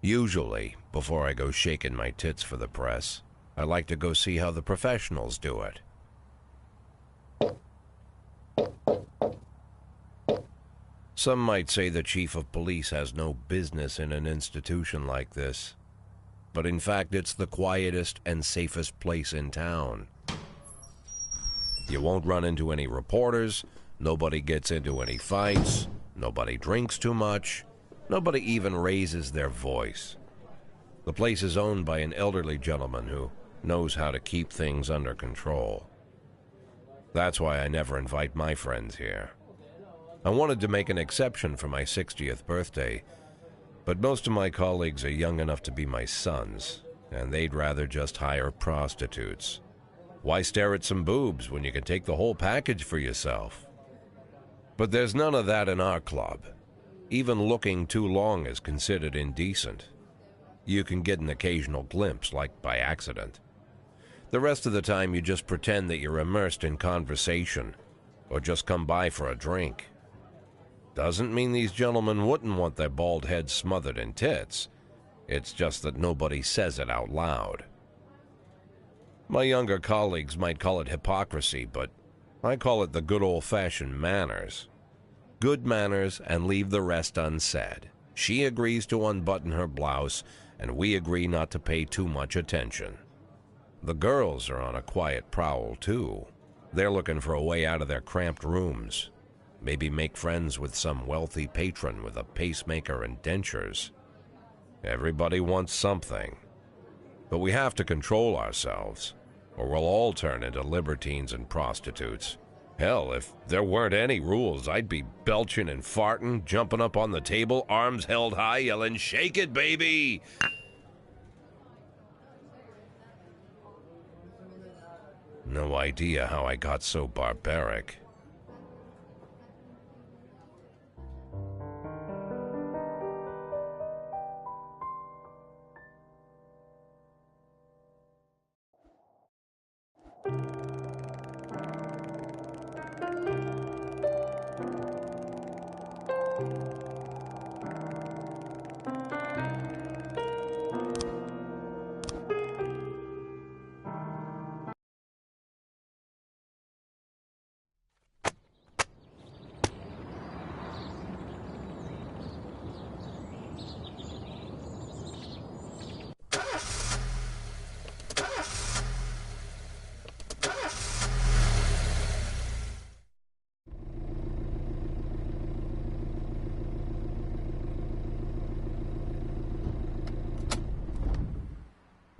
Usually, before I go shaking my tits for the press, I like to go see how the professionals do it. Some might say the chief of police has no business in an institution like this, but in fact it's the quietest and safest place in town. You won't run into any reporters, nobody gets into any fights, nobody drinks too much, nobody even raises their voice. The place is owned by an elderly gentleman who knows how to keep things under control. That's why I never invite my friends here. I wanted to make an exception for my 60th birthday, but most of my colleagues are young enough to be my sons, and they'd rather just hire prostitutes. Why stare at some boobs when you can take the whole package for yourself? But there's none of that in our club. Even looking too long is considered indecent. You can get an occasional glimpse, like by accident. The rest of the time you just pretend that you're immersed in conversation, or just come by for a drink. Doesn't mean these gentlemen wouldn't want their bald heads smothered in tits. It's just that nobody says it out loud. My younger colleagues might call it hypocrisy, but I call it the good old-fashioned manners. Good manners and leave the rest unsaid. She agrees to unbutton her blouse, and we agree not to pay too much attention. The girls are on a quiet prowl, too. They're looking for a way out of their cramped rooms. Maybe make friends with some wealthy patron with a pacemaker and dentures. Everybody wants something. But we have to control ourselves, or we'll all turn into libertines and prostitutes. Hell, if there weren't any rules, I'd be belching and farting, jumping up on the table, arms held high, yelling, "Shake it, baby!" No idea how I got so barbaric.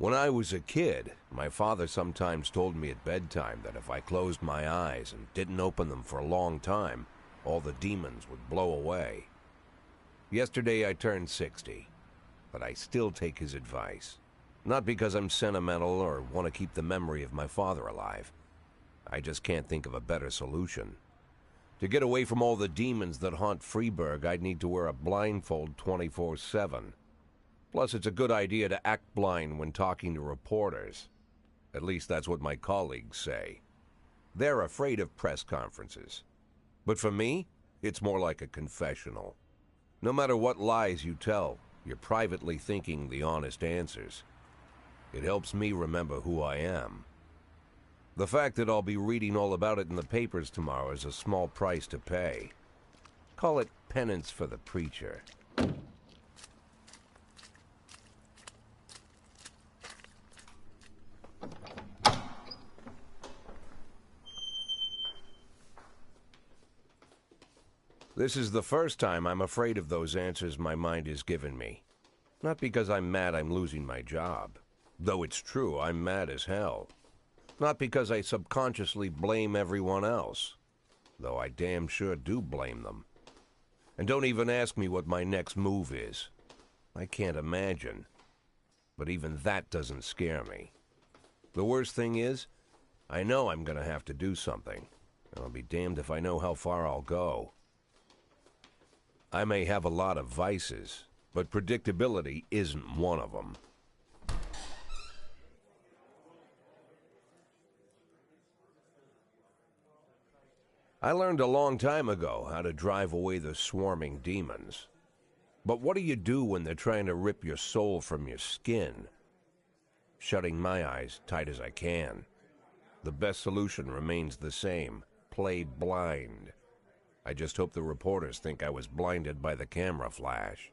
When I was a kid, my father sometimes told me at bedtime that if I closed my eyes and didn't open them for a long time, all the demons would blow away. Yesterday I turned 60, but I still take his advice. Not because I'm sentimental or want to keep the memory of my father alive. I just can't think of a better solution. To get away from all the demons that haunt Freeburg, I'd need to wear a blindfold 24/7. Plus, it's a good idea to act blind when talking to reporters. At least that's what my colleagues say. They're afraid of press conferences. But for me, it's more like a confessional. No matter what lies you tell, you're privately thinking the honest answers. It helps me remember who I am. The fact that I'll be reading all about it in the papers tomorrow is a small price to pay. Call it penance for the preacher. This is the first time I'm afraid of those answers my mind has given me. Not because I'm mad I'm losing my job. Though it's true, I'm mad as hell. Not because I subconsciously blame everyone else. Though I damn sure do blame them. And don't even ask me what my next move is. I can't imagine. But even that doesn't scare me. The worst thing is, I know I'm gonna have to do something. And I'll be damned if I know how far I'll go. I may have a lot of vices, but predictability isn't one of them. I learned a long time ago how to drive away the swarming demons. But what do you do when they're trying to rip your soul from your skin? Shutting my eyes tight as I can. The best solution remains the same. Play blind. I just hope the reporters think I was blinded by the camera flash.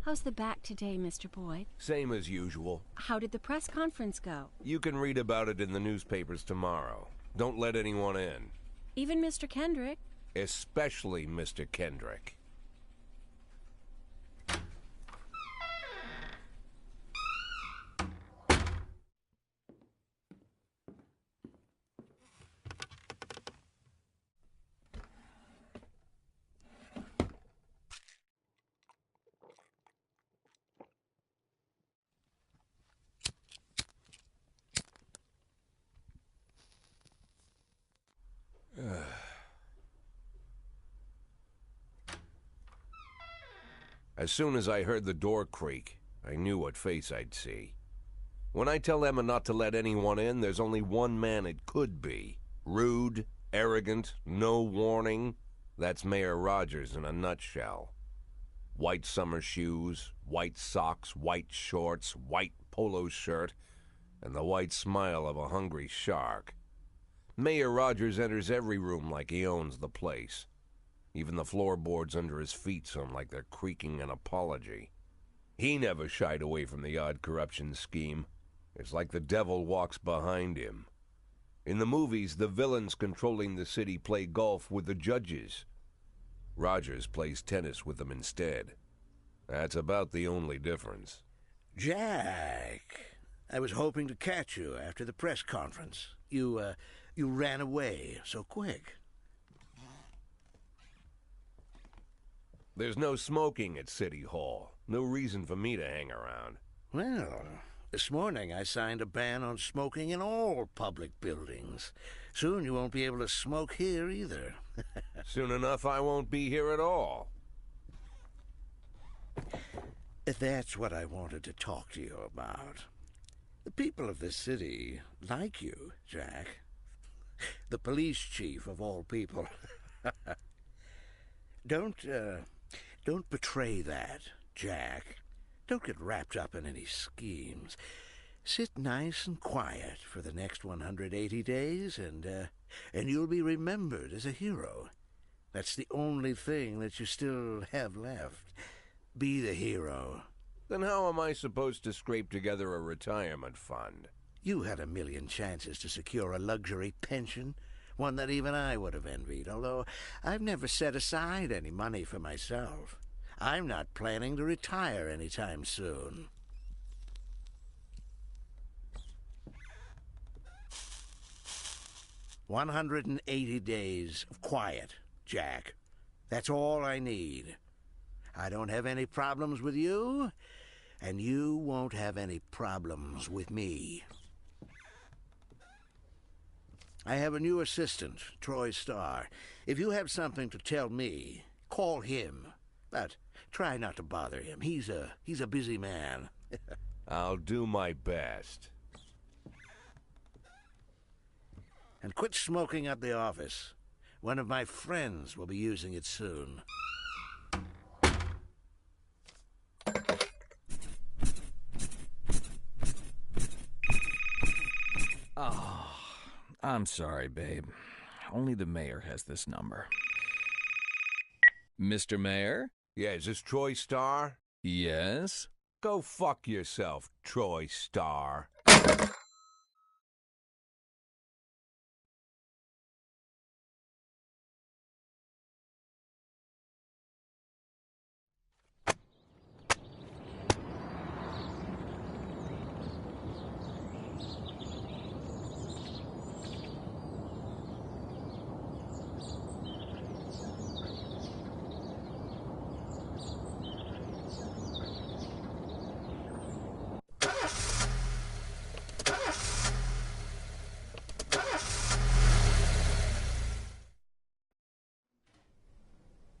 How's the back today, Mr. Boyd? Same as usual. How did the press conference go? You can read about it in the newspapers tomorrow. Don't let anyone in. Even Mr. Kendrick? Especially Mr. Kendrick. As soon as I heard the door creak, I knew what face I'd see. When I tell Emma not to let anyone in, there's only one man it could be. Rude, arrogant, no warning. That's Mayor Rogers in a nutshell. White summer shoes, white socks, white shorts, white polo shirt, and the white smile of a hungry shark. Mayor Rogers enters every room like he owns the place. Even the floorboards under his feet sound like they're creaking an apology. He never shied away from the odd corruption scheme. It's like the devil walks behind him. In the movies, the villains controlling the city play golf with the judges. Rogers plays tennis with them instead. That's about the only difference. Jack, I was hoping to catch you after the press conference. You ran away so quick. There's no smoking at City Hall. No reason for me to hang around. Well, this morning I signed a ban on smoking in all public buildings. Soon you won't be able to smoke here either. Soon enough I won't be here at all. That's what I wanted to talk to you about. The people of this city like you, Jack. The police chief of all people. Don't betray that, Jack. Don't get wrapped up in any schemes. Sit nice and quiet for the next 180 days, and you'll be remembered as a hero. That's the only thing that you still have left. Be the hero. Then how am I supposed to scrape together a retirement fund? You had a million chances to secure a luxury pension, one that even I would have envied, although I've never set aside any money for myself. I'm not planning to retire anytime soon. "180 days of quiet, Jack. That's all I need. I don't have any problems with you, and you won't have any problems with me. I have a new assistant, Troy Starr. If you have something to tell me, call him. But try not to bother him. He's a busy man." I'll do my best. "And quit smoking at the office. One of my friends will be using it soon." Oh, I'm sorry, babe. Only the mayor has this number. Mr. Mayor? Yeah, is this Troy Starr? Yes? Go fuck yourself, Troy Starr.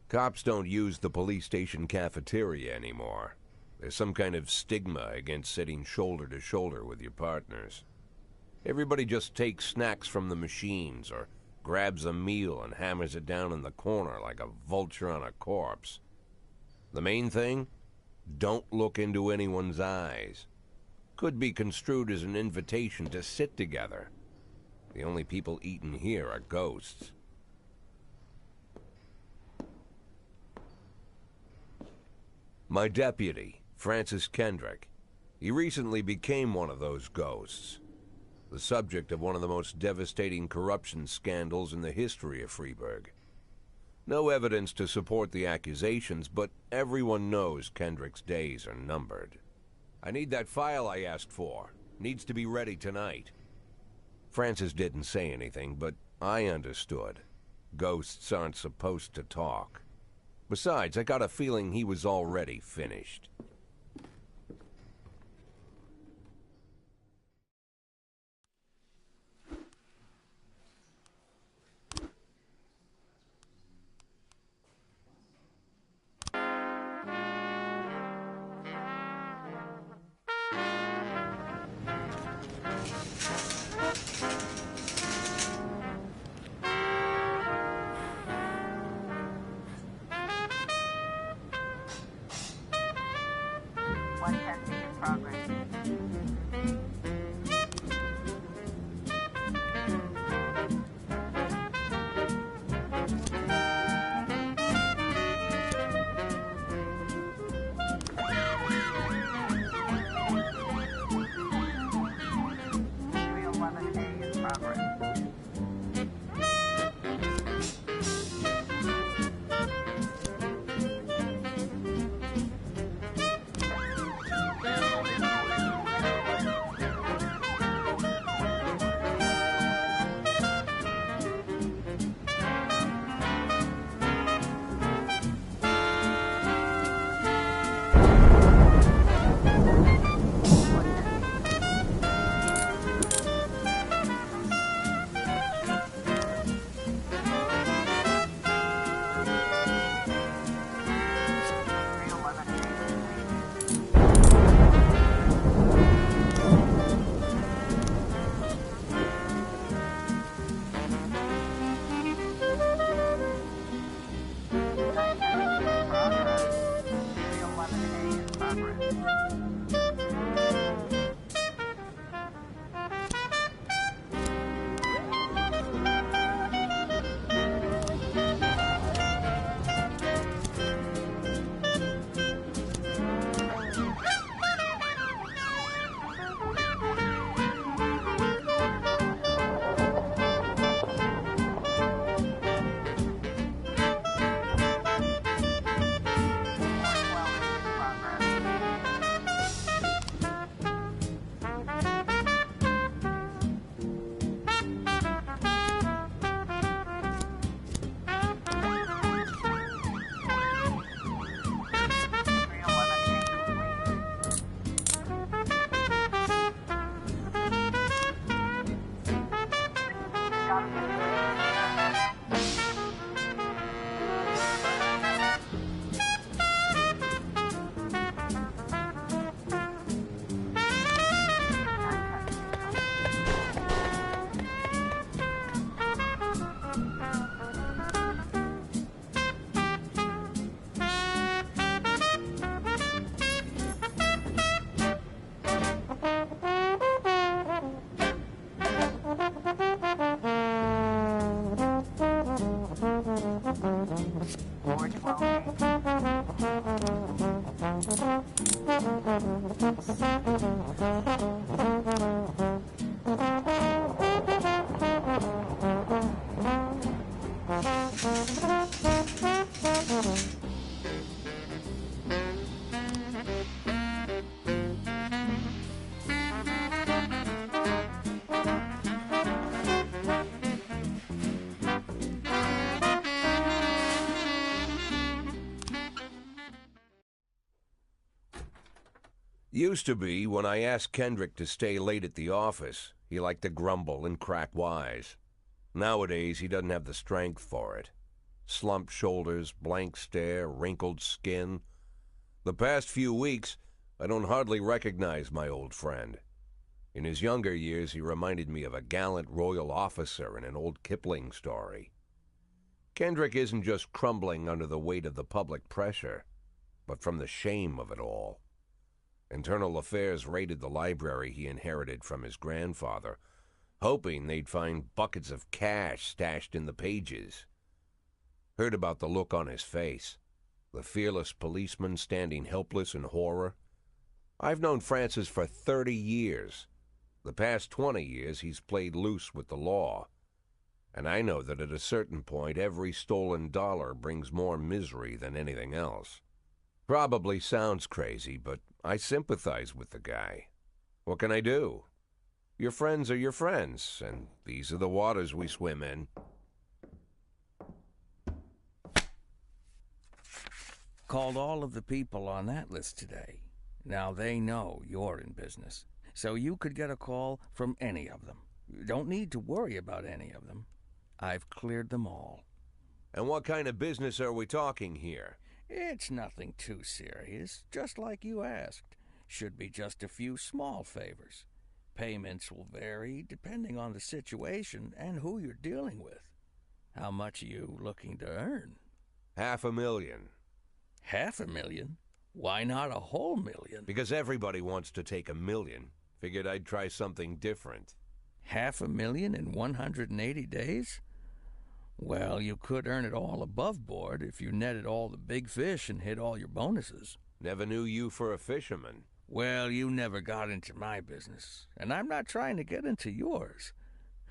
Cops don't use the police station cafeteria anymore. There's some kind of stigma against sitting shoulder to shoulder with your partners. Everybody just takes snacks from the machines or grabs a meal and hammers it down in the corner like a vulture on a corpse. The main thing? Don't look into anyone's eyes. Could be construed as an invitation to sit together. The only people eating here are ghosts. My deputy, Francis Kendrick. He recently became one of those ghosts. The subject of one of the most devastating corruption scandals in the history of Freeburg. No evidence to support the accusations, but everyone knows Kendrick's days are numbered. I need that file I asked for. Needs to be ready tonight. Francis didn't say anything, but I understood. Ghosts aren't supposed to talk. Besides, I got a feeling he was already finished. Used to be, when I asked Kendrick to stay late at the office, he liked to grumble and crack wise. Nowadays, he doesn't have the strength for it. Slumped shoulders, blank stare, wrinkled skin. The past few weeks, I don't hardly recognize my old friend. In his younger years, he reminded me of a gallant royal officer in an old Kipling story. Kendrick isn't just crumbling under the weight of the public pressure, but from the shame of it all. Internal Affairs raided the library he inherited from his grandfather, hoping they'd find buckets of cash stashed in the pages. Heard about the look on his face, the fearless policeman standing helpless in horror. I've known Francis for 30 years. The past 20 years he's played loose with the law. And I know that at a certain point every stolen dollar brings more misery than anything else. Probably sounds crazy, but I sympathize with the guy. What can I do? Your friends are your friends, and these are the waters we swim in. Called all of the people on that list today. Now they know you're in business, so you could get a call from any of them. You don't need to worry about any of them. I've cleared them all. And what kind of business are we talking here? It's nothing too serious, just like you asked. Should be just a few small favors. Payments will vary depending on the situation and who you're dealing with. How much are you looking to earn? $500,000. $500,000? Why not a whole million? Because everybody wants to take $1 million. Figured I'd try something different. $500,000 in 180 days? Well, you could earn it all above board if you netted all the big fish and hit all your bonuses. Never knew you for a fisherman. Well, you never got into my business, and I'm not trying to get into yours.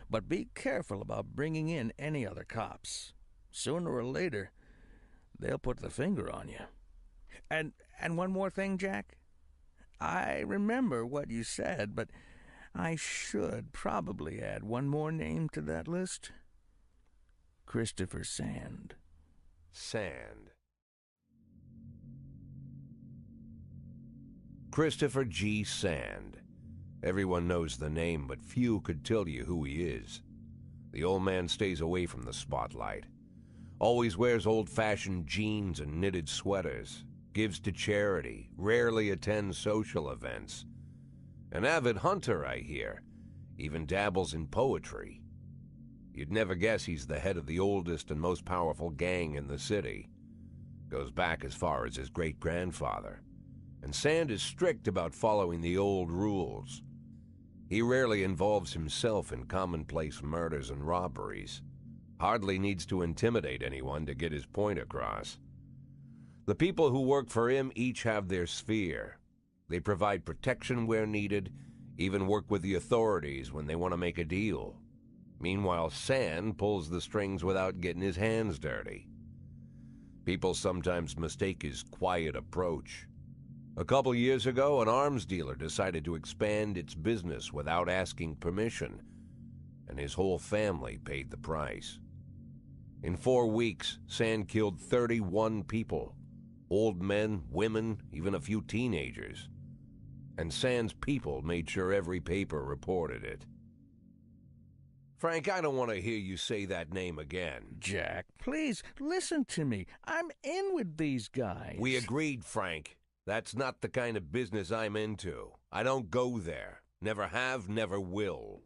But be careful about bringing in any other cops. Sooner or later, they'll put the finger on you. And one more thing, Jack. I remember what you said, but I should probably add one more name to that list. Christopher Sand. Sand. Christopher G. Sand. Everyone knows the name, but few could tell you who he is. The old man stays away from the spotlight. Always wears old-fashioned jeans and knitted sweaters. Gives to charity. Rarely attends social events. An avid hunter, I hear. Even dabbles in poetry. You'd never guess he's the head of the oldest and most powerful gang in the city. Goes back as far as his great-grandfather. And Sand is strict about following the old rules. He rarely involves himself in commonplace murders and robberies. Hardly needs to intimidate anyone to get his point across. The people who work for him each have their sphere. They provide protection where needed, even work with the authorities when they want to make a deal. Meanwhile, Sand pulls the strings without getting his hands dirty. People sometimes mistake his quiet approach. A couple years ago, an arms dealer decided to expand its business without asking permission, and his whole family paid the price. In 4 weeks, Sand killed 31 people. Old men, women, even a few teenagers. And Sand's people made sure every paper reported it. Frank, I don't want to hear you say that name again. Jack, please, listen to me. I'm in with these guys. We agreed, Frank. That's not the kind of business I'm into. I don't go there. Never have, never will.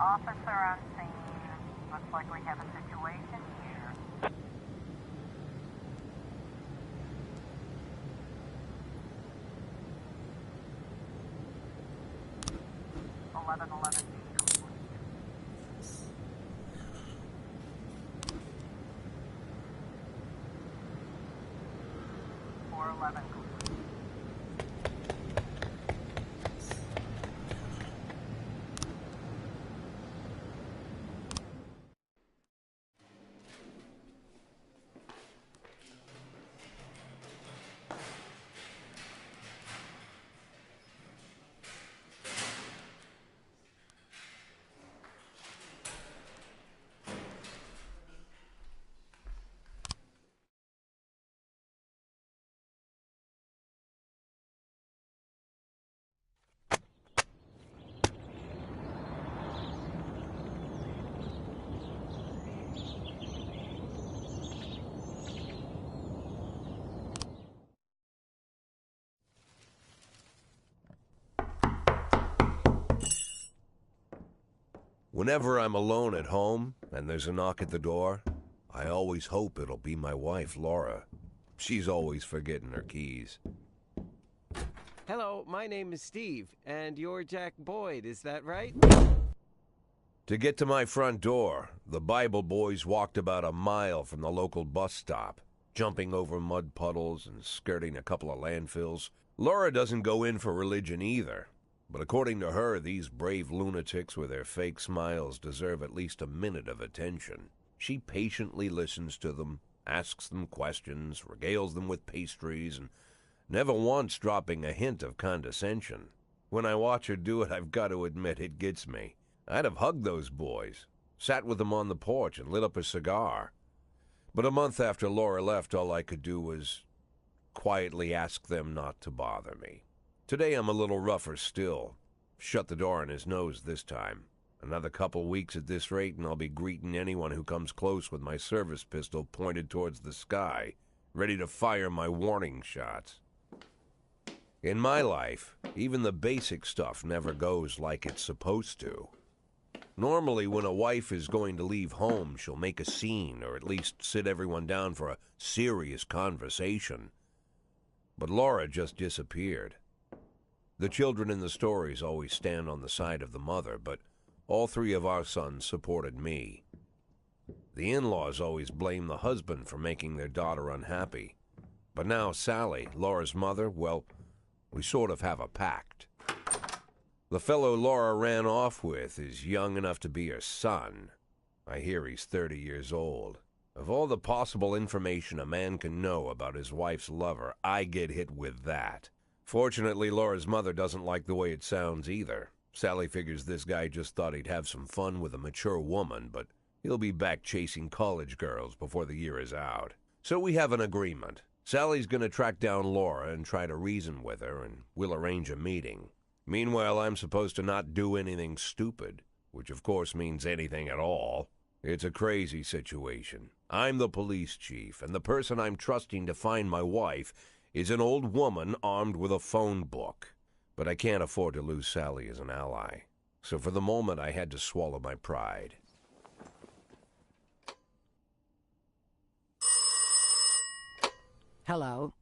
Officer on scene. Looks like we have a situation here. 1111. Whenever I'm alone at home and there's a knock at the door, I always hope it'll be my wife, Laura. She's always forgetting her keys. Hello, my name is Steve, and you're Jack Boyd, is that right? To get to my front door, the Bible boys walked about a mile from the local bus stop, jumping over mud puddles and skirting a couple of landfills. Laura doesn't go in for religion either, but according to her, these brave lunatics with their fake smiles deserve at least a minute of attention. She patiently listens to them, asks them questions, regales them with pastries, and never once dropping a hint of condescension. When I watch her do it, I've got to admit it gets me. I'd have hugged those boys, sat with them on the porch, and lit up a cigar. But a month after Laura left, all I could do was quietly ask them not to bother me. Today I'm a little rougher still. Shut the door on his nose this time. Another couple weeks at this rate, and I'll be greeting anyone who comes close with my service pistol pointed towards the sky, ready to fire my warning shots. In my life, even the basic stuff never goes like it's supposed to. Normally, when a wife is going to leave home, she'll make a scene, or at least sit everyone down for a serious conversation. But Laura just disappeared. The children in the stories always stand on the side of the mother, but all three of our sons supported me. The in-laws always blame the husband for making their daughter unhappy. But now Sally, Laura's mother, well, we sort of have a pact. The fellow Laura ran off with is young enough to be her son. I hear he's 30 years old. Of all the possible information a man can know about his wife's lover, I get hit with that. Fortunately, Laura's mother doesn't like the way it sounds either. Sally figures this guy just thought he'd have some fun with a mature woman, but he'll be back chasing college girls before the year is out. So we have an agreement. Sally's going to track down Laura and try to reason with her, and we'll arrange a meeting. Meanwhile, I'm supposed to not do anything stupid, which of course means anything at all. It's a crazy situation. I'm the police chief, and the person I'm trusting to find my wife is an old woman armed with a phone book. But I can't afford to lose Sally as an ally. So for the moment, I had to swallow my pride. Hello.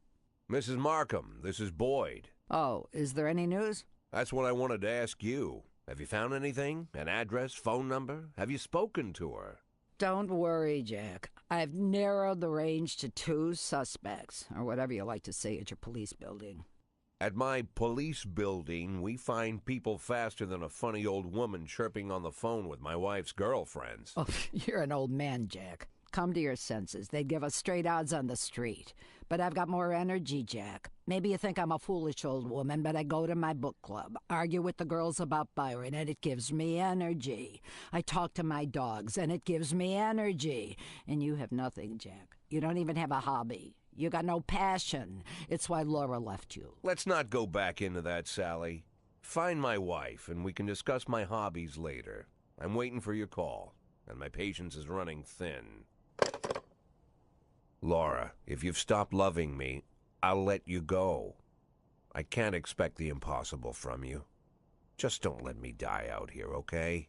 Mrs. Markham, this is Boyd. Oh, is there any news? That's what I wanted to ask you. Have you found anything? An address, phone number? Have you spoken to her? Don't worry, Jack. I've narrowed the range to 2 suspects, or whatever you like to say at your police building. At my police building, we find people faster than a funny old woman chirping on the phone with my wife's girlfriends. Oh, you're an old man, Jack. Come to your senses. They'd give us straight odds on the street. But I've got more energy, Jack. Maybe you think I'm a foolish old woman, but I go to my book club, argue with the girls about Byron, and it gives me energy. I talk to my dogs, and it gives me energy. And you have nothing, Jack. You don't even have a hobby. You got no passion. It's why Laura left you. Let's not go back into that, Sally. Find my wife, and we can discuss my hobbies later. I'm waiting for your call, and my patience is running thin. Laura, if you've stopped loving me, I'll let you go. I can't expect the impossible from you. Just don't let me die out here, okay?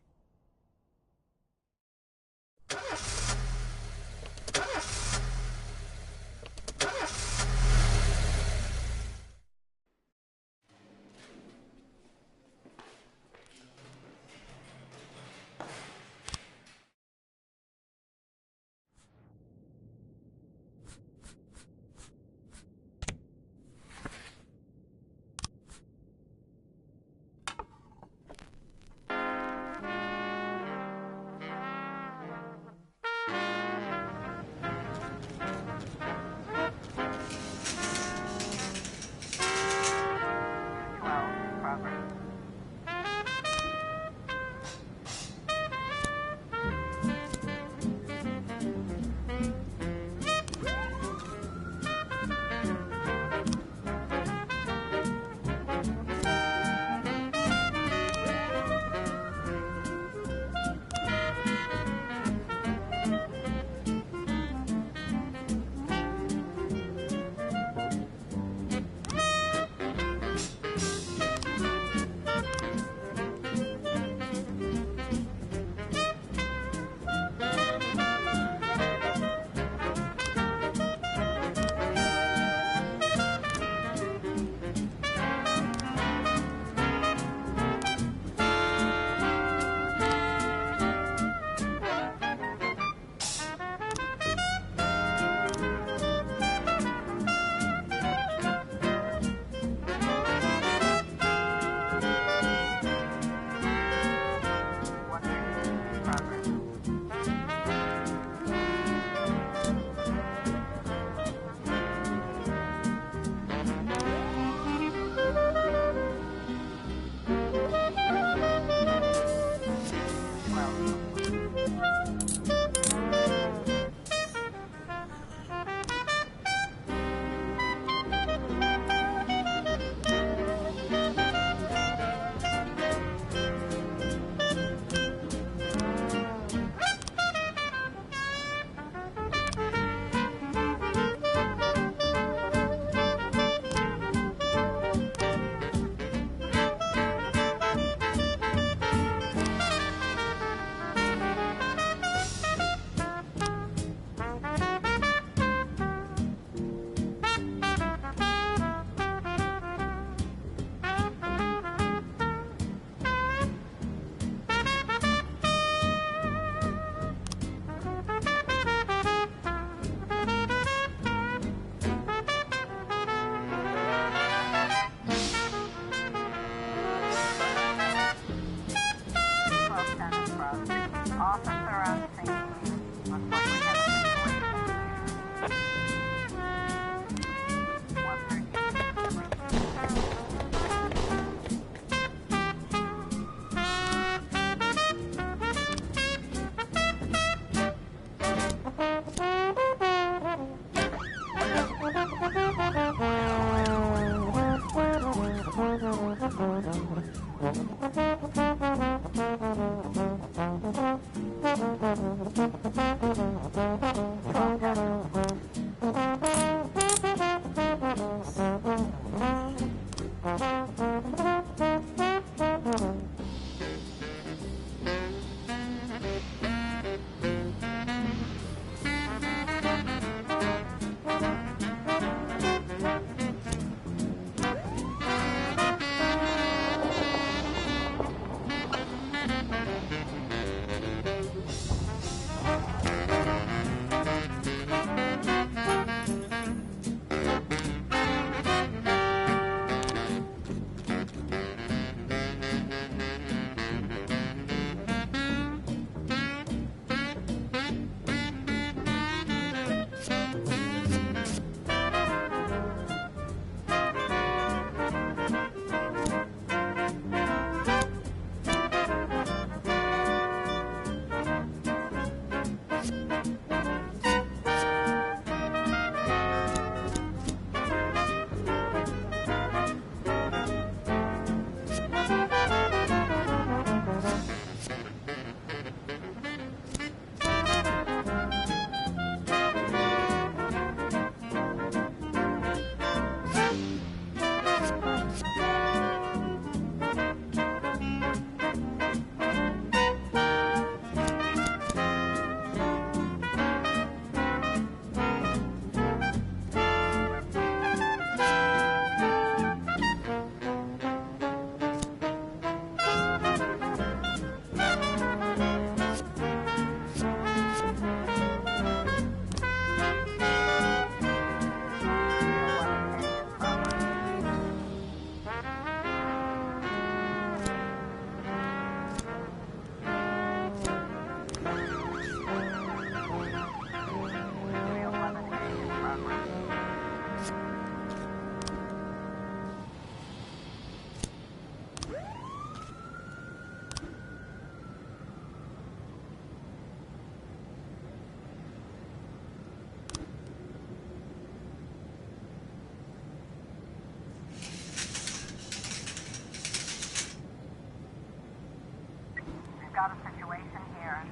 got a situation here.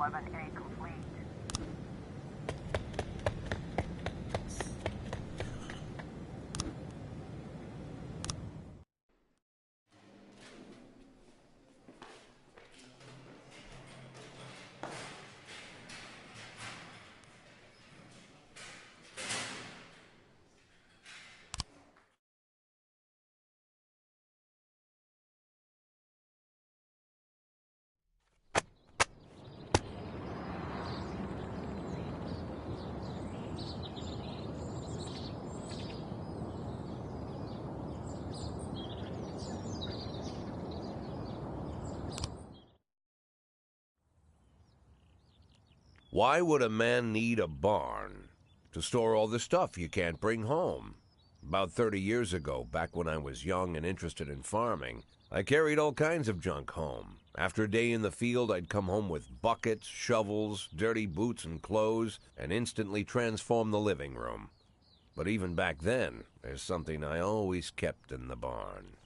A complete. A complete. Why would a man need a barn? To store all the stuff you can't bring home. About 30 years ago, back when I was young and interested in farming, I carried all kinds of junk home. After a day in the field, I'd come home with buckets, shovels, dirty boots and clothes, and instantly transform the living room. But even back then, there's something I always kept in the barn.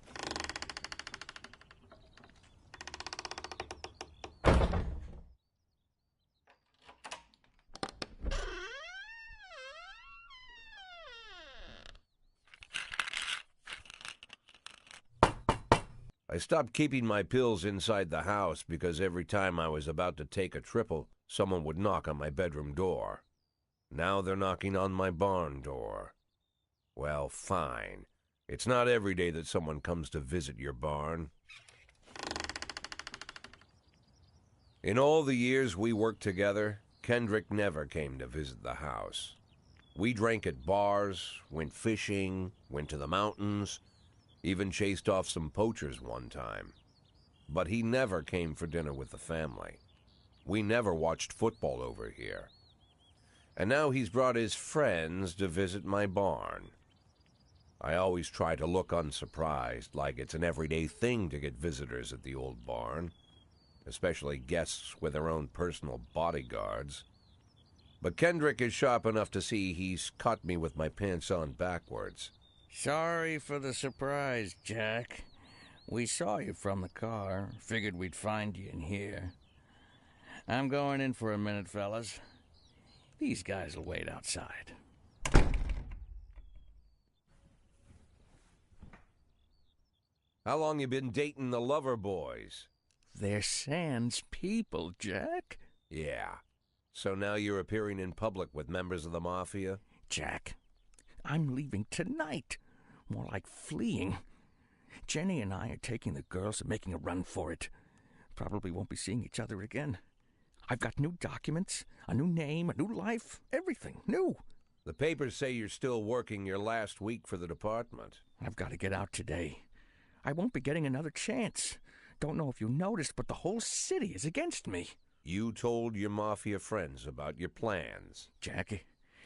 I stopped keeping my pills inside the house because every time I was about to take a triple, someone would knock on my bedroom door. Now they're knocking on my barn door. Well, fine. It's not every day that someone comes to visit your barn. In all the years we worked together, Kendrick never came to visit the house. We drank at bars, went fishing, went to the mountains, even chased off some poachers one time. But he never came for dinner with the family. We never watched football over here. And now he's brought his friends to visit my barn. I always try to look unsurprised, like it's an everyday thing to get visitors at the old barn, especially guests with their own personal bodyguards. But Kendrick is sharp enough to see he's caught me with my pants on backwards. Sorry for the surprise, Jack. We saw you from the car. Figured we'd find you in here. I'm going in for a minute, fellas. These guys will wait outside. How long you been dating the Lover Boys? They're Sans people, Jack. Yeah. So now you're appearing in public with members of the Mafia? Jack, I'm leaving tonight. More like fleeing. Jenny and I are taking the girls and making a run for it. Probably won't be seeing each other again. I've got new documents, a new name, a new life, everything new. The papers say you're still working your last week for the department. I've got to get out today. I won't be getting another chance. Don't know if you noticed, but the whole city is against me. You told your Mafia friends about your plans. Jackie,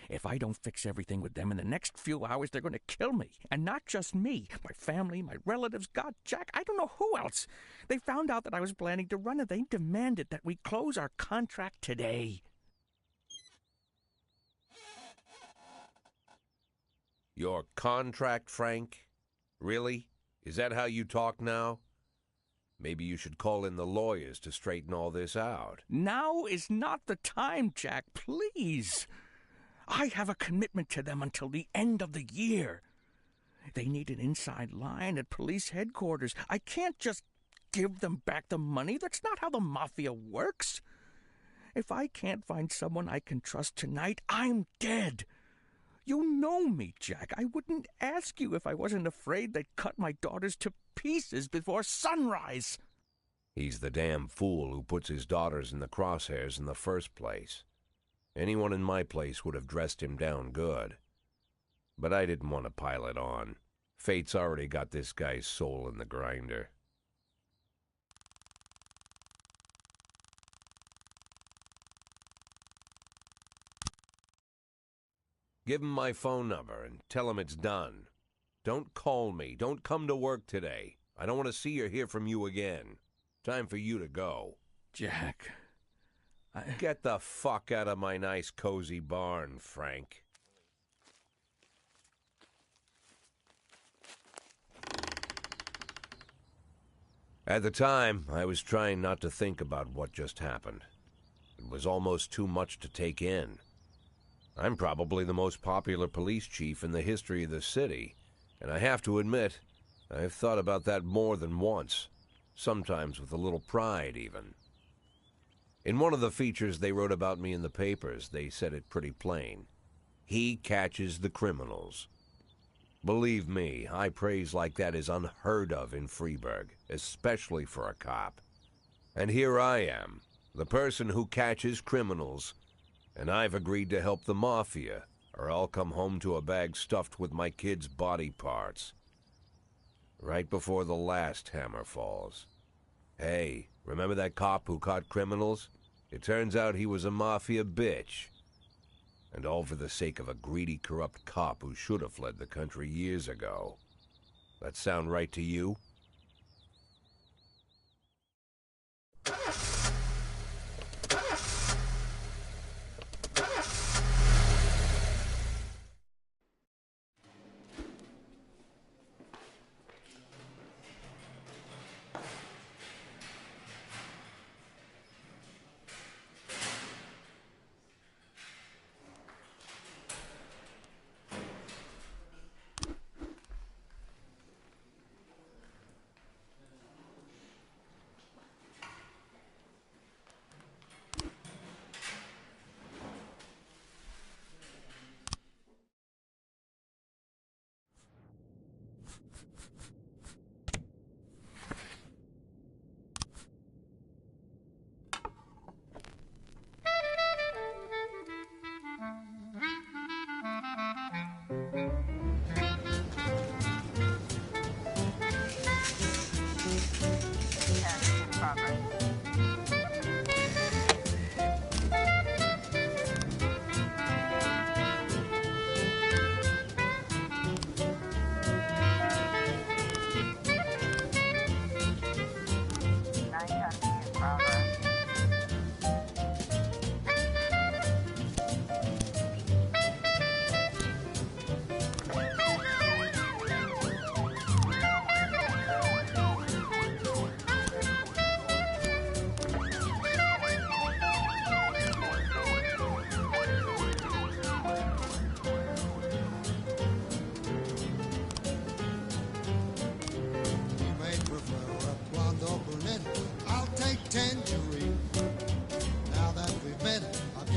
if I don't fix everything with them in the next few hours, they're going to kill me. And not just me. My family, my relatives, God, Jack, I don't know who else. They found out that I was planning to run, and they demanded that we close our contract today. Your contract, Frank? Really? Is that how you talk now? Maybe you should call in the lawyers to straighten all this out. Now is not the time, Jack, please. I have a commitment to them until the end of the year. They need an inside line at police headquarters. I can't just give them back the money. That's not how the Mafia works. If I can't find someone I can trust tonight, I'm dead. You know me, Jack. I wouldn't ask you if I wasn't afraid they'd cut my daughters to pieces before sunrise. He's the damn fool who puts his daughters in the crosshairs in the first place. Anyone in my place would have dressed him down good. But I didn't want to pile it on. Fate's already got this guy's soul in the grinder. Give him my phone number and tell him it's done. Don't call me. Don't come to work today. I don't want to see or hear from you again. Time for you to go. Jack, Get the fuck out of my nice cozy barn, Frank. At the time, I was trying not to think about what just happened. It was almost too much to take in. I'm probably the most popular police chief in the history of the city, and I have to admit, I've thought about that more than once, sometimes with a little pride even. In one of the features they wrote about me in the papers, they said it pretty plain. He catches the criminals. Believe me, high praise like that is unheard of in Freeburg, especially for a cop. And here I am, the person who catches criminals, and I've agreed to help the Mafia, or I'll come home to a bag stuffed with my kids' body parts. Right before the last hammer falls. Hey, remember that cop who caught criminals? It turns out he was a Mafia bitch. And all for the sake of a greedy, corrupt cop who should have fled the country years ago. That sound right to you?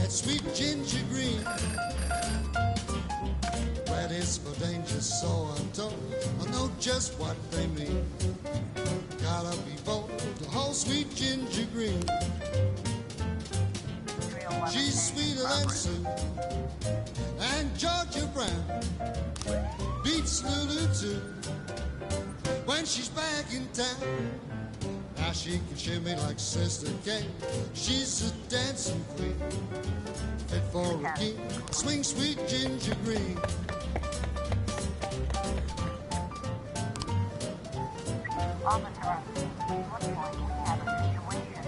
Sweet ginger green, red is for danger, so I'm told. I know just what they mean. Gotta be bold, the whole sweet ginger green. She's sweeter than Sue and Georgia Brown. Beats Lulu too when she's back in town. Now she can shimmy like Sister Kate. She's a dancing queen, fit for a king. Swing sweet ginger green. Officer, looks like we have a situation.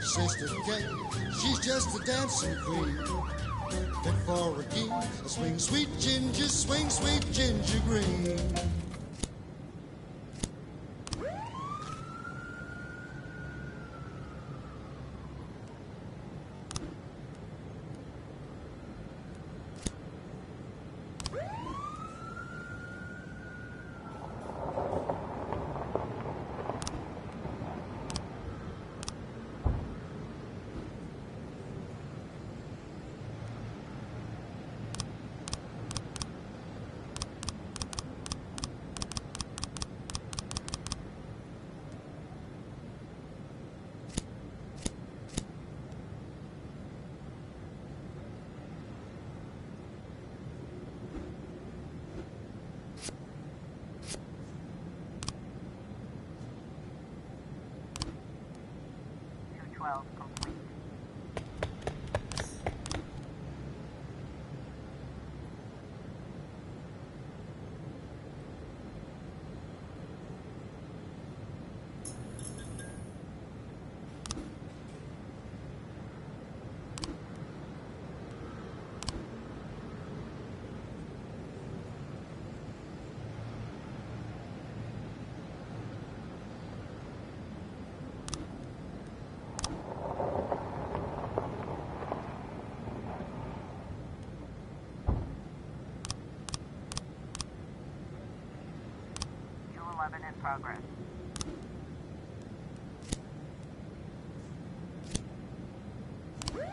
Sister Kate, she's just a dancing queen. Fit for a king, swing sweet ginger green. Complete. In progress. Complete.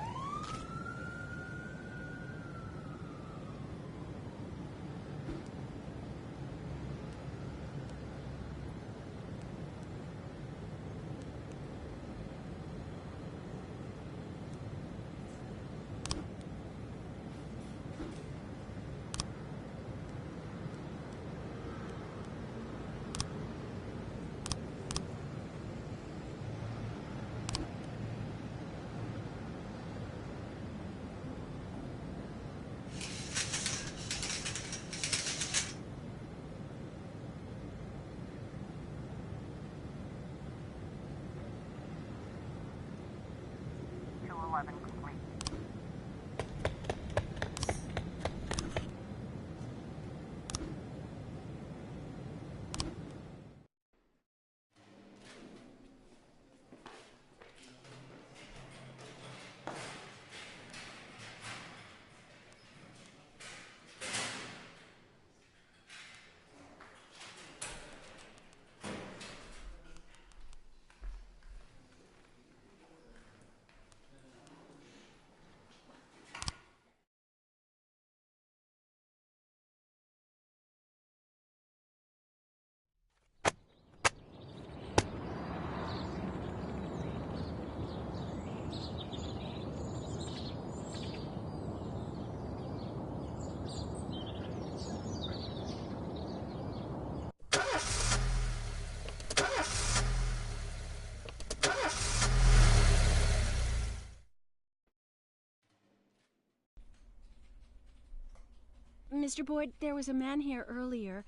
Mr. Boyd, there was a man here earlier.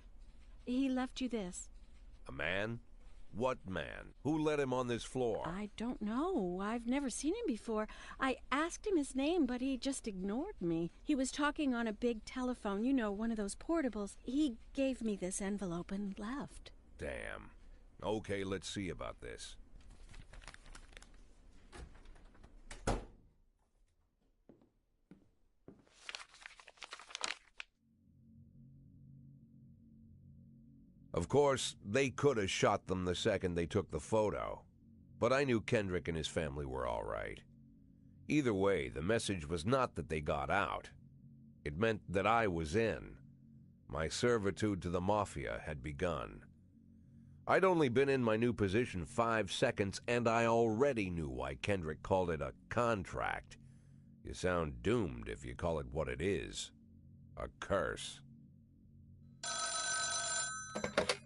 He left you this. A man? What man? Who let him on this floor? I don't know. I've never seen him before. I asked him his name, but he just ignored me. He was talking on a big telephone, you know, one of those portables. He gave me this envelope and left. Damn. Okay, let's see about this. Of course, they could have shot them the second they took the photo. But I knew Kendrick and his family were all right. Either way, the message was not that they got out. It meant that I was in. My servitude to the Mafia had begun. I'd only been in my new position 5 seconds, and I already knew why Kendrick called it a contract. You sound doomed if you call it what it is. A curse.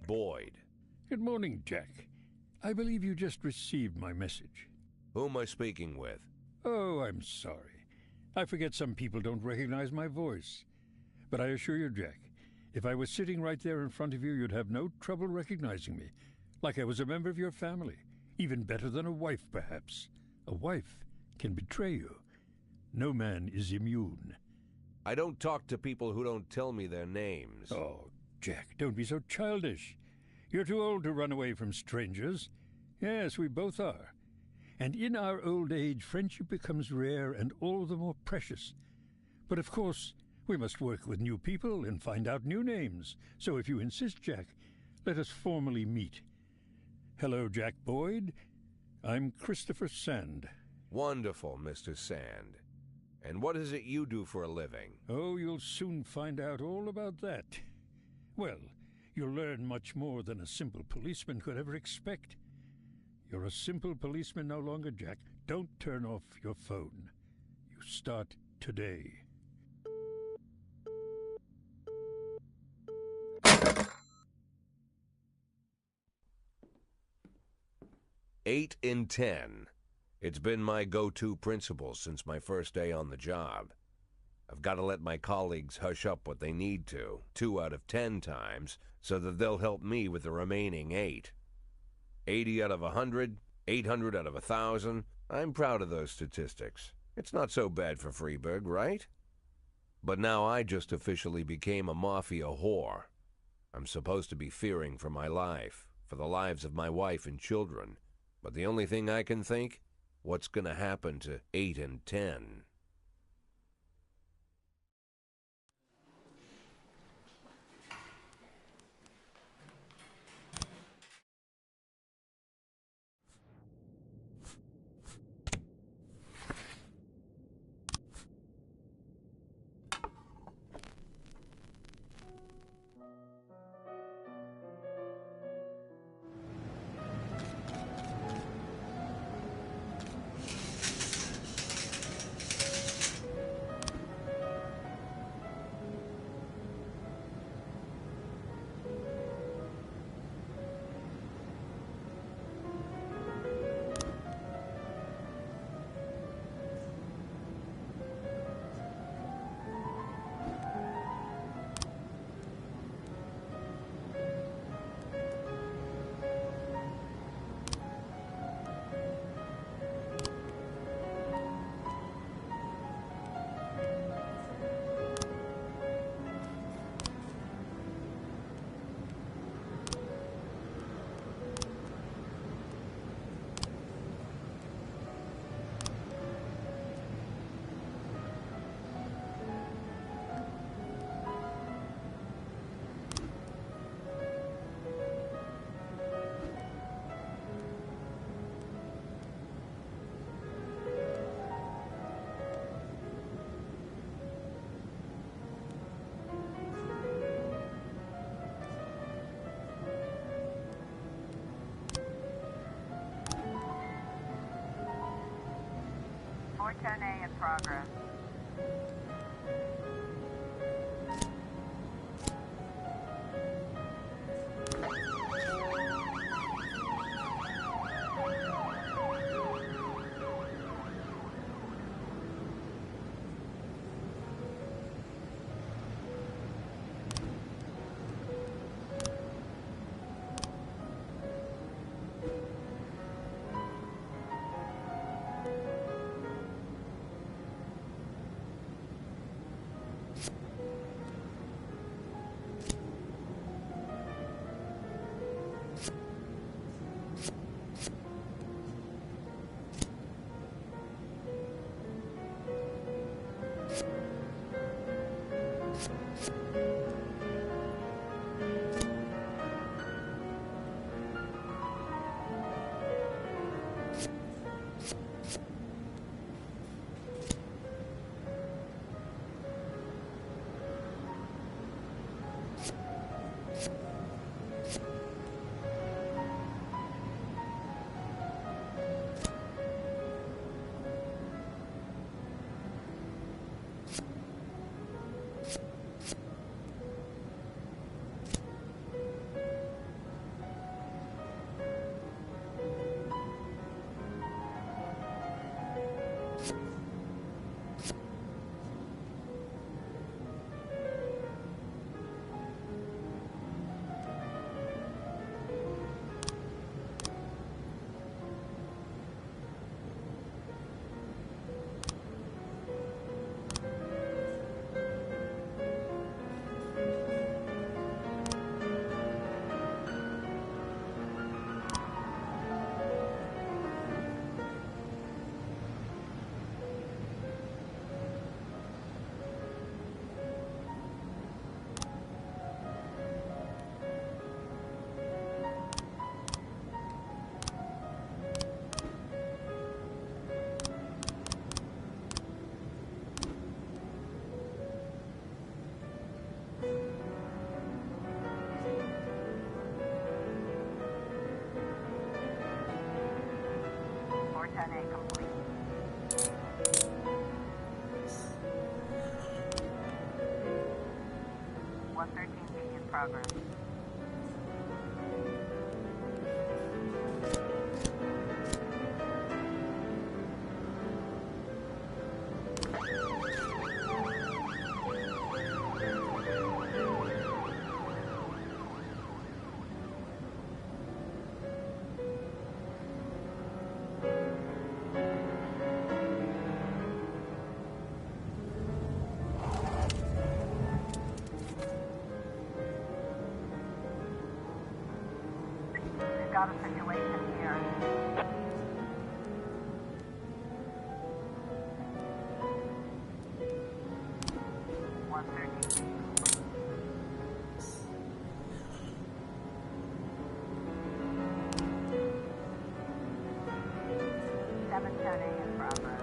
Boyd. Good morning, Jack. I believe you just received my message. Who am I speaking with? Oh, I'm sorry. I forget some people don't recognize my voice. But I assure you, Jack, if I was sitting right there in front of you, you'd have no trouble recognizing me. Like I was a member of your family. Even better than a wife, perhaps. A wife can betray you. No man is immune. I don't talk to people who don't tell me their names. Oh, Jack, don't be so childish. You're too old to run away from strangers. Yes, we both are. And in our old age, friendship becomes rare and all the more precious. But of course, we must work with new people and find out new names. So if you insist, Jack, let us formally meet. Hello, Jack Boyd. I'm Christopher Sand. Wonderful, Mr. Sand. And what is it you do for a living? Oh, you'll soon find out all about that. Well, you'll learn much more than a simple policeman could ever expect. You're a simple policeman no longer, Jack. Don't turn off your phone. You start today. Eight in 10. It's been my go-to principle since my first day on the job. I've got to let my colleagues hush up what they need to, 2 out of 10 times, so that they'll help me with the remaining 8. 80 out of 100, 800 out of 1,000. I'm proud of those statistics. It's not so bad for Freeburg, right? But now I just officially became a mafia whore. I'm supposed to be fearing for my life, for the lives of my wife and children. But the only thing I can think, what's going to happen to 8 and 10? A in progress. 710A complete. 113B in progress. We've got a situation here. One 710A in progress.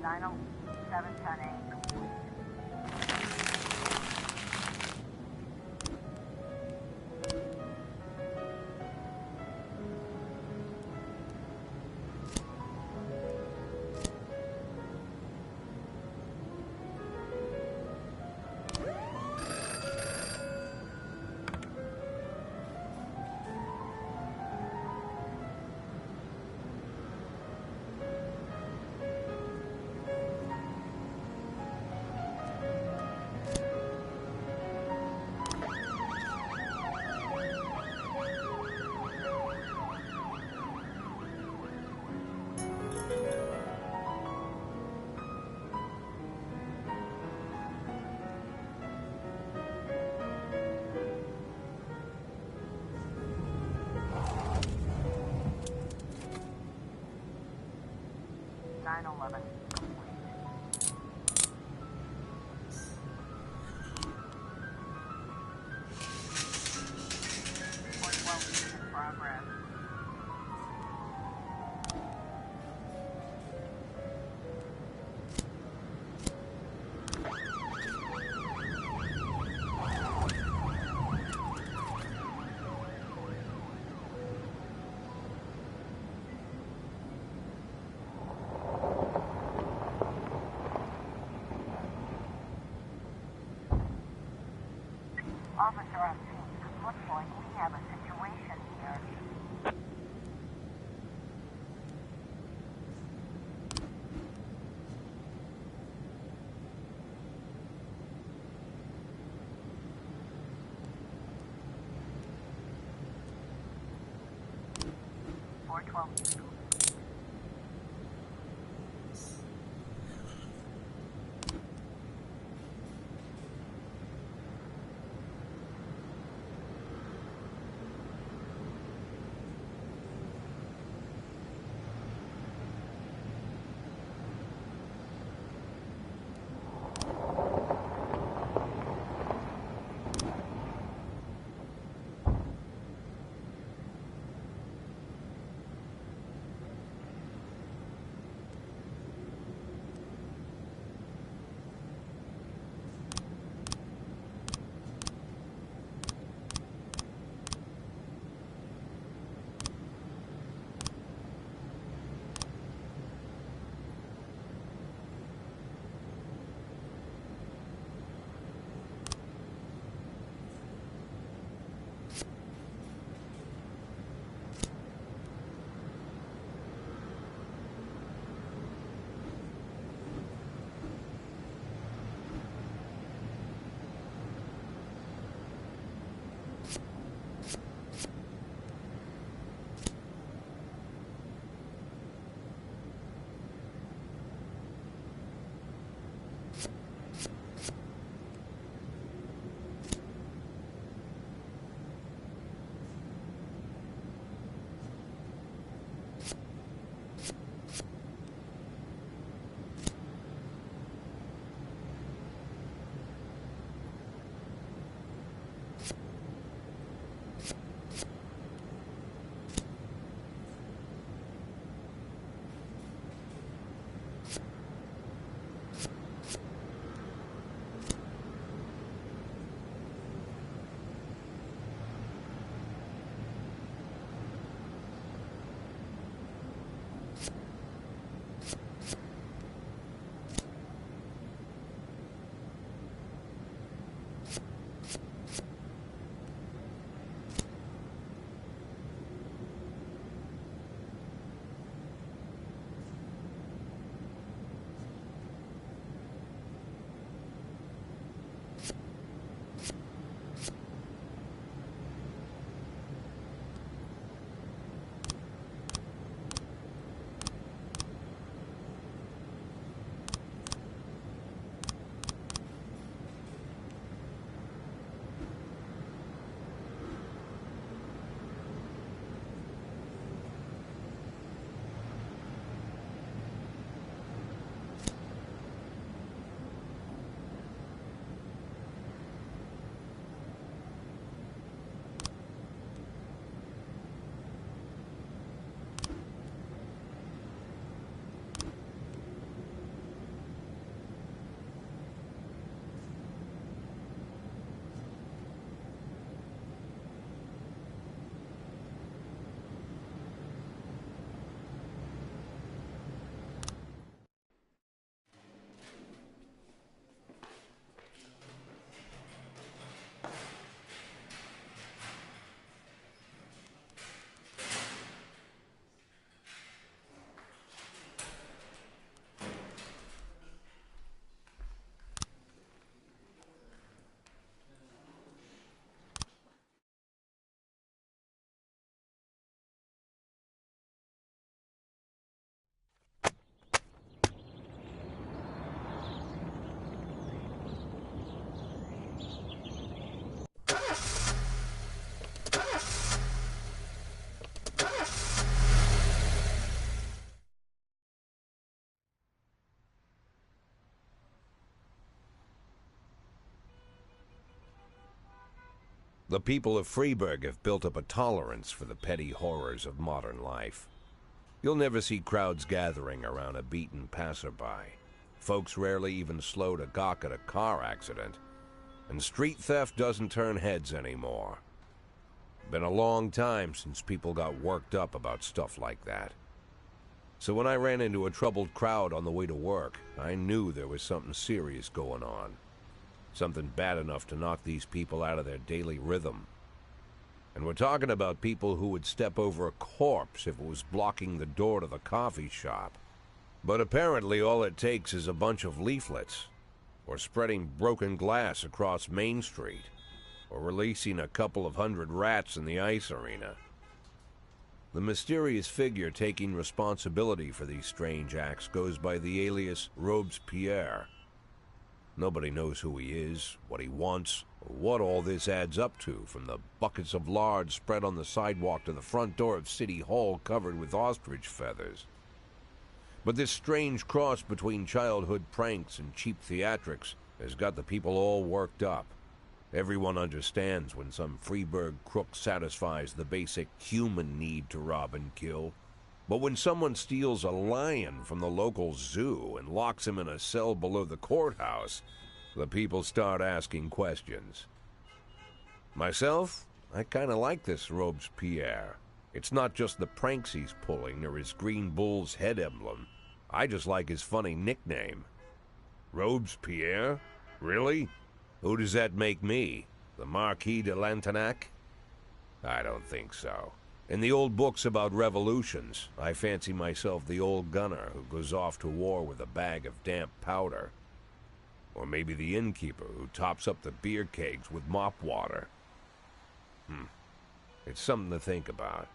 Nine 710A complete. Nine 11 complete. 412 in progress. Officer on scene. Looks like we have a situation here. Four 12. The people of Freeburg have built up a tolerance for the petty horrors of modern life. You'll never see crowds gathering around a beaten passerby. Folks rarely even slow to gawk at a car accident. And street theft doesn't turn heads anymore. Been a long time since people got worked up about stuff like that. So when I ran into a troubled crowd on the way to work, I knew there was something serious going on. Something bad enough to knock these people out of their daily rhythm. And we're talking about people who would step over a corpse if it was blocking the door to the coffee shop. But apparently all it takes is a bunch of leaflets, or spreading broken glass across Main Street, or releasing a couple of hundred rats in the ice arena. The mysterious figure taking responsibility for these strange acts goes by the alias Robespierre. Nobody knows who he is, what he wants, or what all this adds up to, from the buckets of lard spread on the sidewalk to the front door of City Hall covered with ostrich feathers. But this strange cross between childhood pranks and cheap theatrics has got the people all worked up. Everyone understands when some Freeburg crook satisfies the basic human need to rob and kill. But when someone steals a lion from the local zoo and locks him in a cell below the courthouse, the people start asking questions. Myself, I kind of like this Robespierre. It's not just the pranks he's pulling or his green bull's head emblem. I just like his funny nickname. Robespierre? Really? Who does that make me? The Marquis de Lantenac? I don't think so. In the old books about revolutions, I fancy myself the old gunner who goes off to war with a bag of damp powder. Or maybe the innkeeper who tops up the beer kegs with mop water. It's something to think about.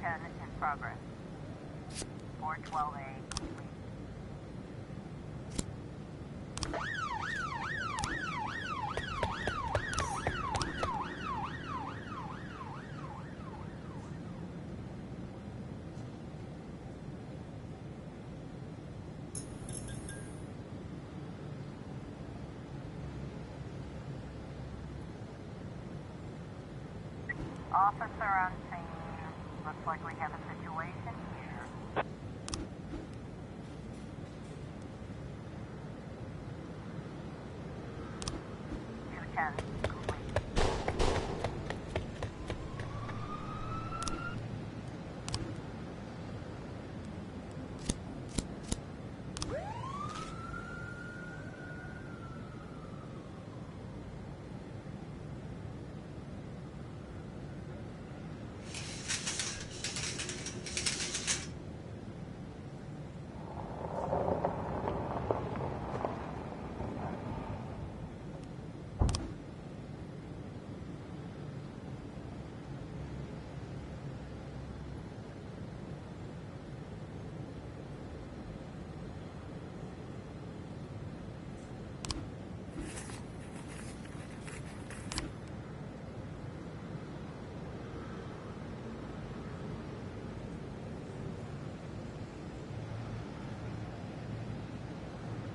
210 in progress. 412A complete. Officer on scene. Looks like we have a situation here. Two-10, complete.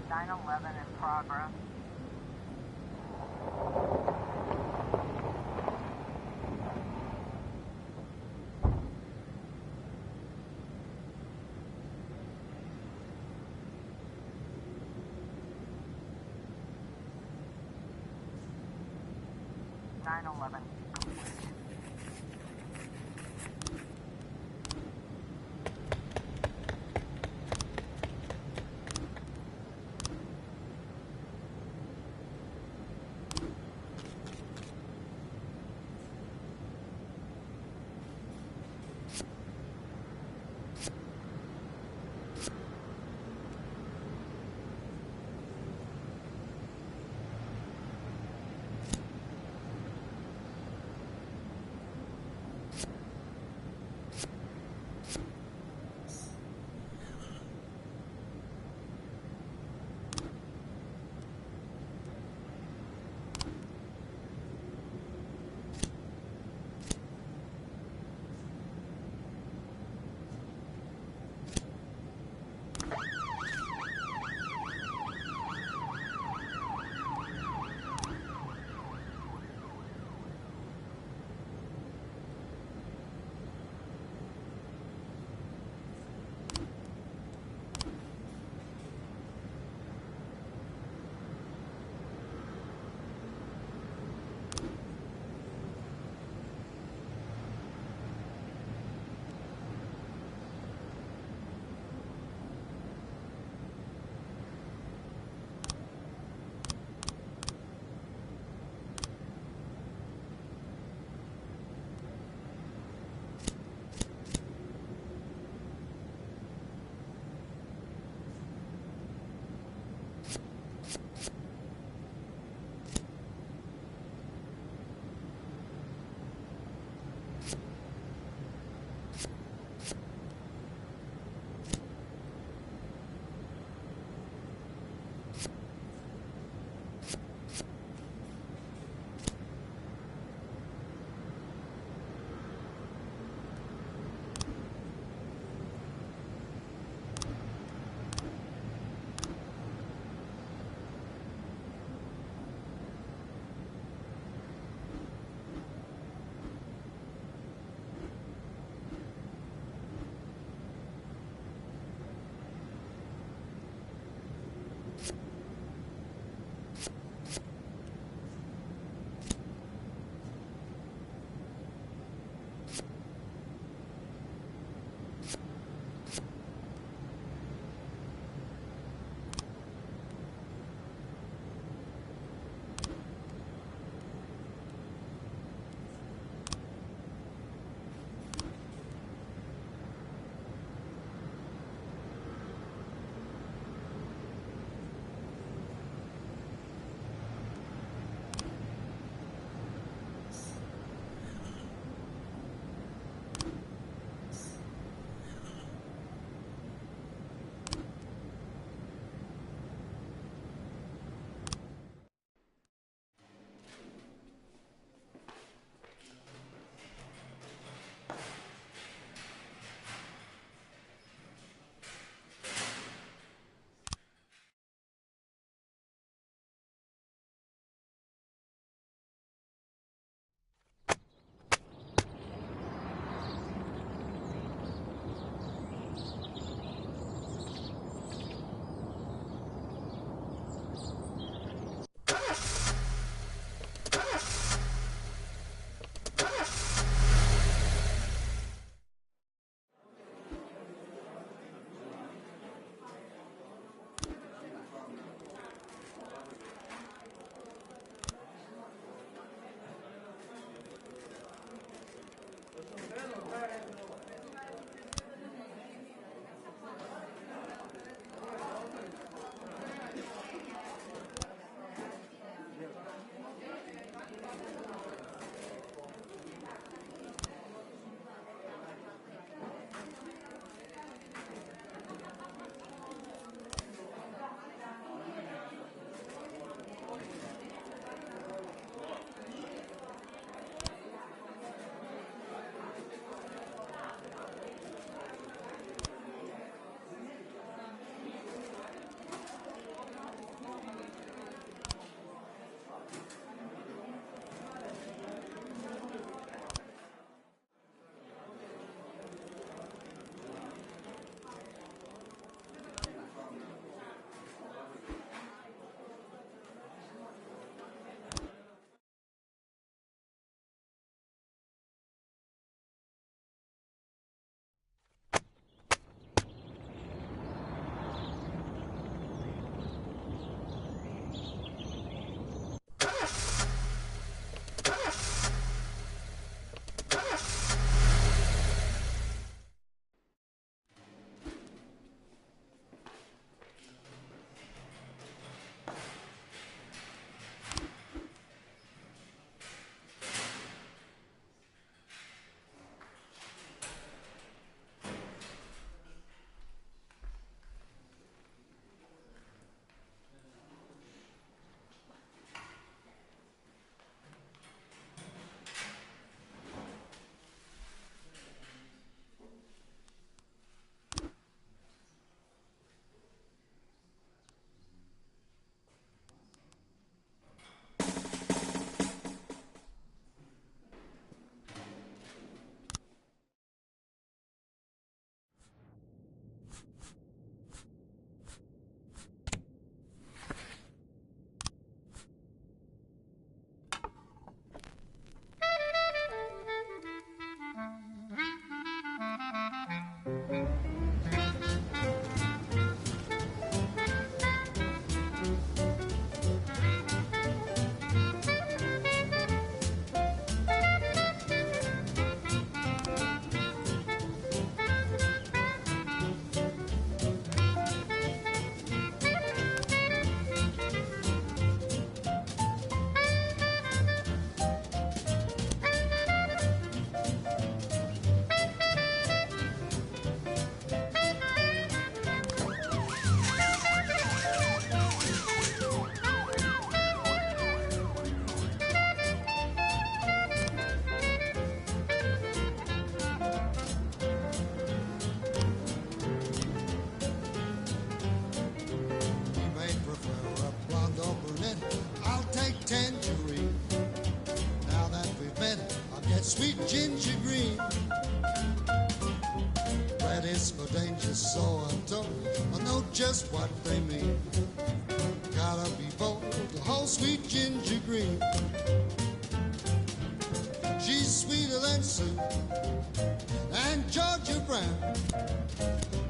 Nine 11 in progress. Nine 11 complete. sweet ginger green. Red is for danger, so I'm told. I know just what they mean. Gotta be bold, the whole sweet ginger green. She's sweeter than Sue and Georgia Brown.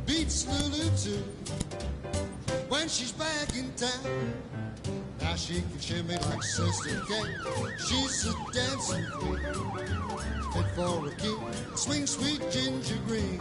Beats Lulu too when she's back in town. Now she can shimmy like Sister Kate. She's a dancing queen, fit for a king. Swing sweet ginger green.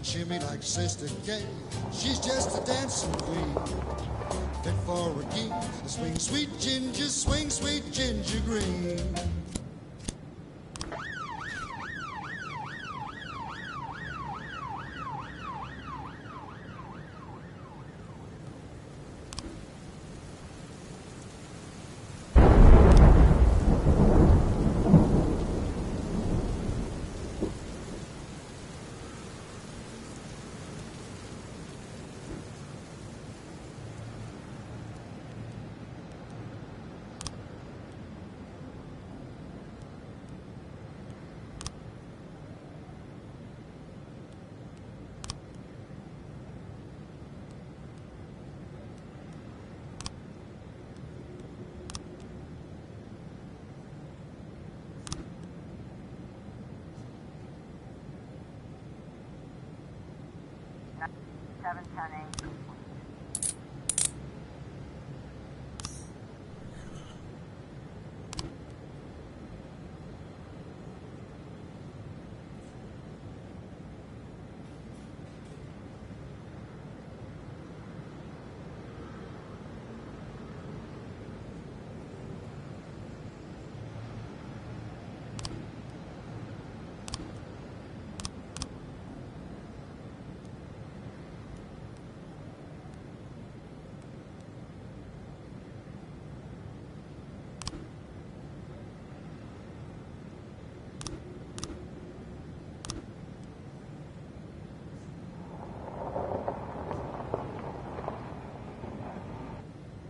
can shimmy like Sister Kay. She's just a dancing queen, fit for a king. Swing, sweet ginger green. Seven ten eight.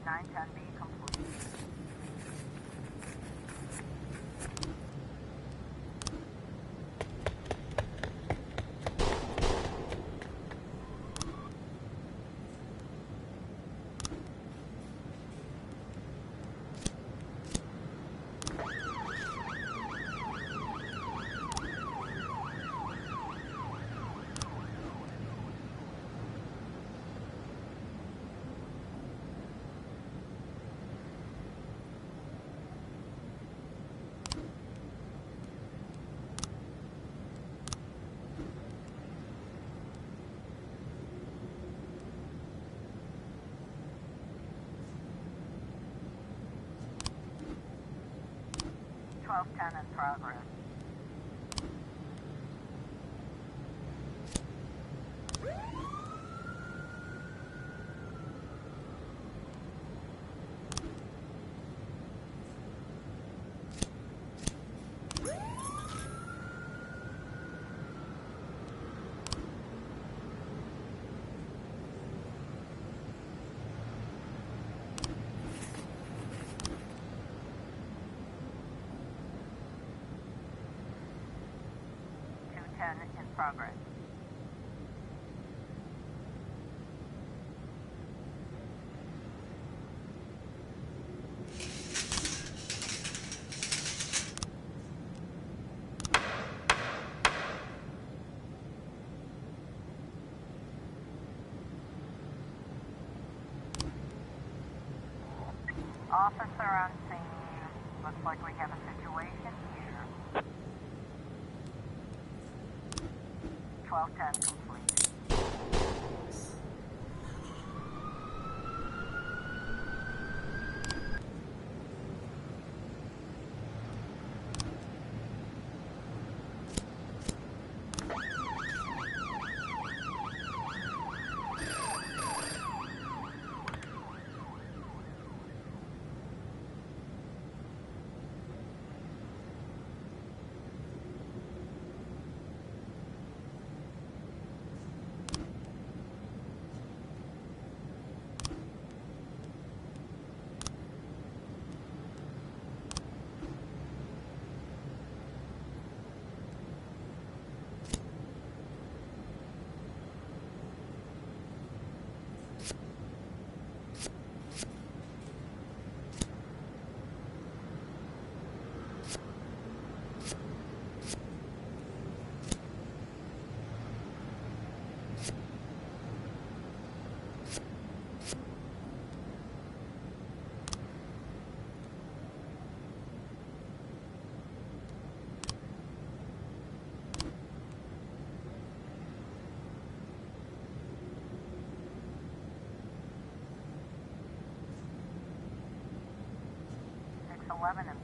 Nine ten B complete. Twelve ten in progress. In progress. Officer on scene. Looks like we have a situation here. 1210 complete.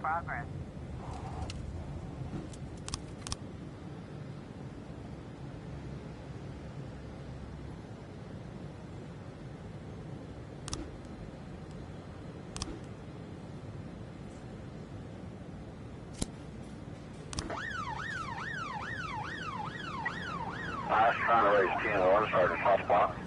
progress. Trying to raise 10-1, Sergeant Hotspot.